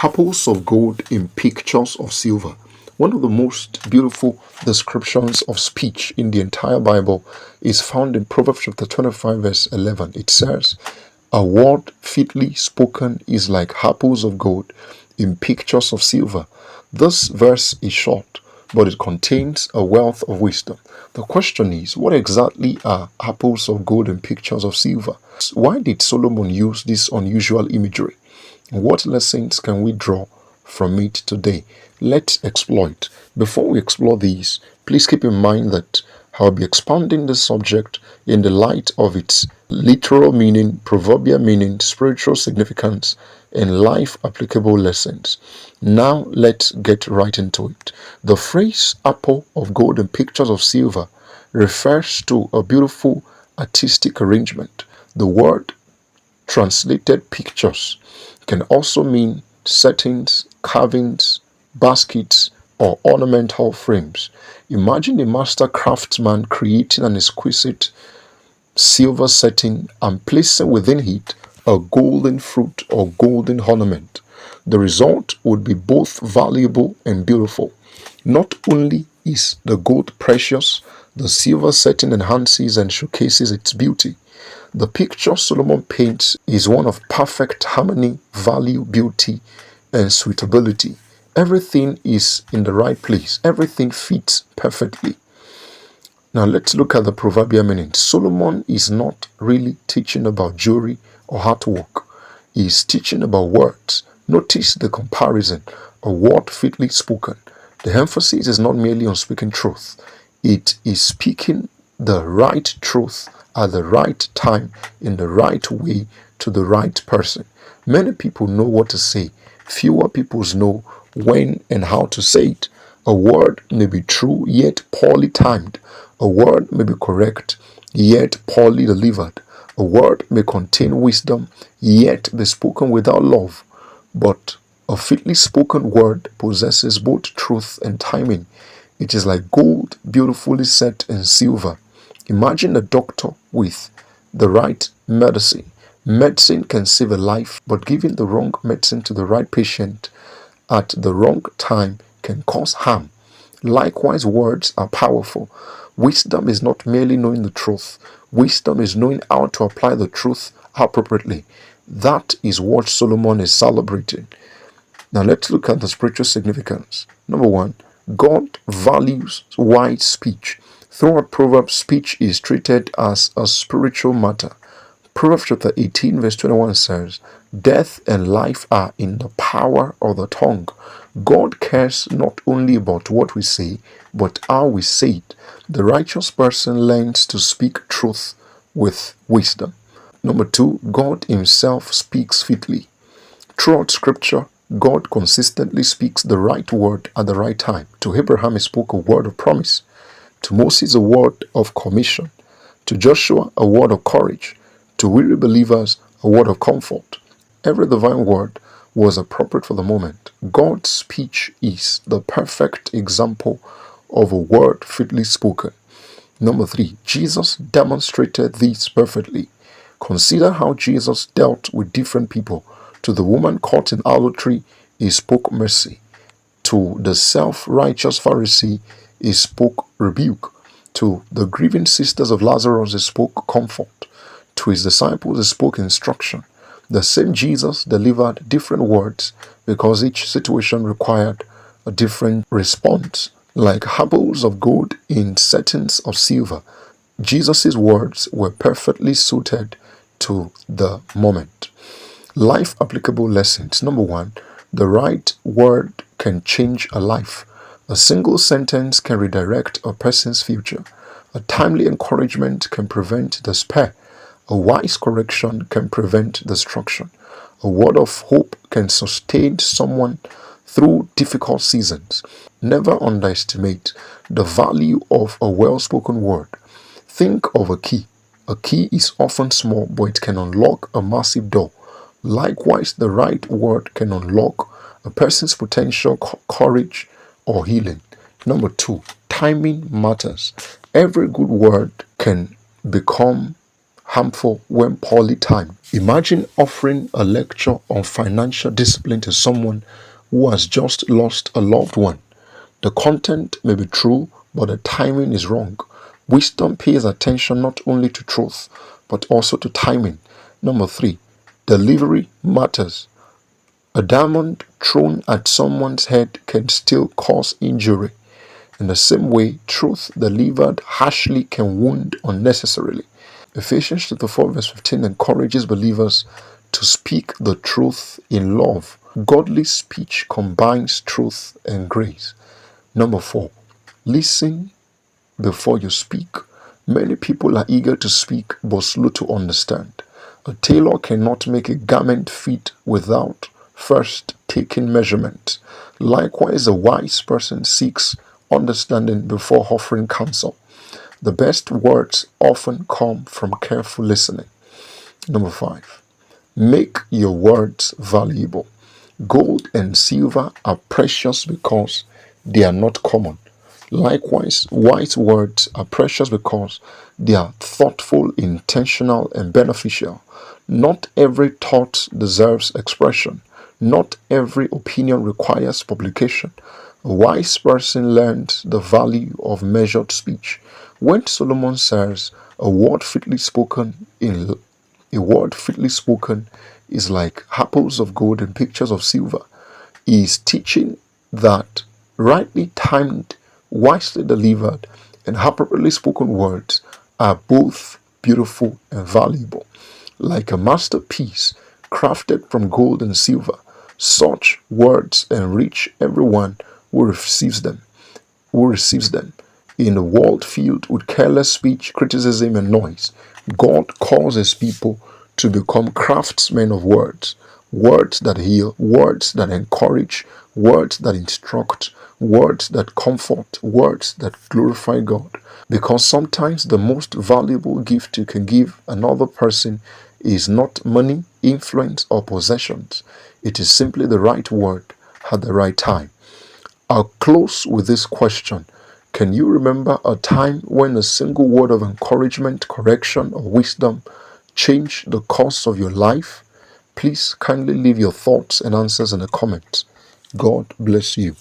Apples of gold in pictures of silver. One of the most beautiful descriptions of speech in the entire Bible is found in Proverbs chapter 25 verse 11. It says, "A word fitly spoken is like apples of gold in pictures of silver." This verse is short, but it contains a wealth of wisdom. The question is, what exactly are apples of gold in pictures of silver? Why did Solomon use this unusual imagery? What lessons can we draw from it today? Let's explore it. Before we explore these, please keep in mind that I'll be expanding this subject in the light of its literal meaning, proverbial meaning, spiritual significance, and life applicable lessons. Now let's get right into it. The phrase apple of gold and pictures of silver refers to a beautiful artistic arrangement. The word translated pictures can also mean settings, carvings, baskets, or ornamental frames. Imagine a master craftsman creating an exquisite silver setting and placing within it a golden fruit or golden ornament. The result would be both valuable and beautiful. Not only is the gold precious, the silver setting enhances and showcases its beauty. The picture Solomon paints is one of perfect harmony, value, beauty, and suitability. Everything is in the right place. Everything fits perfectly. Now let's look at the proverbial meaning. Solomon is not really teaching about jewelry or artwork. He is teaching about words. Notice the comparison. A word fitly spoken. The emphasis is not merely on speaking truth. It is speaking the right truth at the right time, in the right way, to the right person. Many people know what to say. Fewer people know when and how to say it. A word may be true, yet poorly timed. A word may be correct, yet poorly delivered. A word may contain wisdom, yet be spoken without love. But a fitly spoken word possesses both truth and timing. It is like gold beautifully set in silver. Imagine a doctor with the right medicine. Medicine can save a life, but giving the wrong medicine to the right patient at the wrong time can cause harm. Likewise, words are powerful. Wisdom is not merely knowing the truth. Wisdom is knowing how to apply the truth appropriately. That is what Solomon is celebrating. Now let's look at the spiritual significance. Number one, God values wise speech. Throughout Proverbs, speech is treated as a spiritual matter. Proverbs chapter 18 verse 21 says, "Death and life are in the power of the tongue." God cares not only about what we say, but how we say it. The righteous person learns to speak truth with wisdom. Number two, God himself speaks fitly. Throughout scripture, God consistently speaks the right word at the right time. To Abraham, he spoke a word of promise. To Moses, a word of commission. To Joshua, a word of courage. To weary believers, a word of comfort. Every divine word was appropriate for the moment. God's speech is the perfect example of a word fitly spoken. Number three, Jesus demonstrated this perfectly. Consider how Jesus dealt with different people. To the woman caught in adultery, he spoke mercy. To the self-righteous Pharisee, he spoke rebuke. To the grieving sisters of Lazarus, he spoke comfort. To his disciples, he spoke instruction. The same Jesus delivered different words because each situation required a different response. Like apples of gold in settings of silver, Jesus' words were perfectly suited to the moment. Life applicable lessons. Number one, the right word can change a life. A single sentence can redirect a person's future. A timely encouragement can prevent despair. A wise correction can prevent destruction. A word of hope can sustain someone through difficult seasons. Never underestimate the value of a well-spoken word. Think of a key. A key is often small, but it can unlock a massive door. Likewise, the right word can unlock a person's potential, courage, or healing. Number two, timing matters. Every good word can become harmful when poorly timed. Imagine offering a lecture on financial discipline to someone who has just lost a loved one. The content may be true, but the timing is wrong. Wisdom pays attention not only to truth, but also to timing. Number 3, delivery matters. A diamond thrown at someone's head can still cause injury. In the same way, truth delivered harshly can wound unnecessarily. Ephesians chapter 4 verse 15 encourages believers to speak the truth in love. Godly speech combines truth and grace. Number 4, listen before you speak. Many people are eager to speak but slow to understand. A tailor cannot make a garment fit without first taking measurements. Likewise, a wise person seeks understanding before offering counsel. The best words often come from careful listening. Number 5, make your words valuable. Gold and silver are precious because they are not common. Likewise, wise words are precious because they are thoughtful, intentional, and beneficial. Not every thought deserves expression. Not every opinion requires publication. A wise person learns the value of measured speech. When Solomon says, a word fitly spoken is like apples of gold and pictures of silver, he is teaching that rightly timed, wisely delivered, and appropriately spoken words are both beautiful and valuable. Like a masterpiece crafted from gold and silver, such words enrich everyone who receives them. In a world filled with careless speech, criticism, and noise, God calls his people to become craftsmen of words. Words that heal, words that encourage, words that instruct, words that comfort, words that glorify God. Because sometimes the most valuable gift you can give another person is not money, influence, or possessions. It is simply the right word at the right time. I'll close with this question. Can you remember a time when a single word of encouragement, correction, or wisdom changed the course of your life? Please kindly leave your thoughts and answers in the comments. God bless you.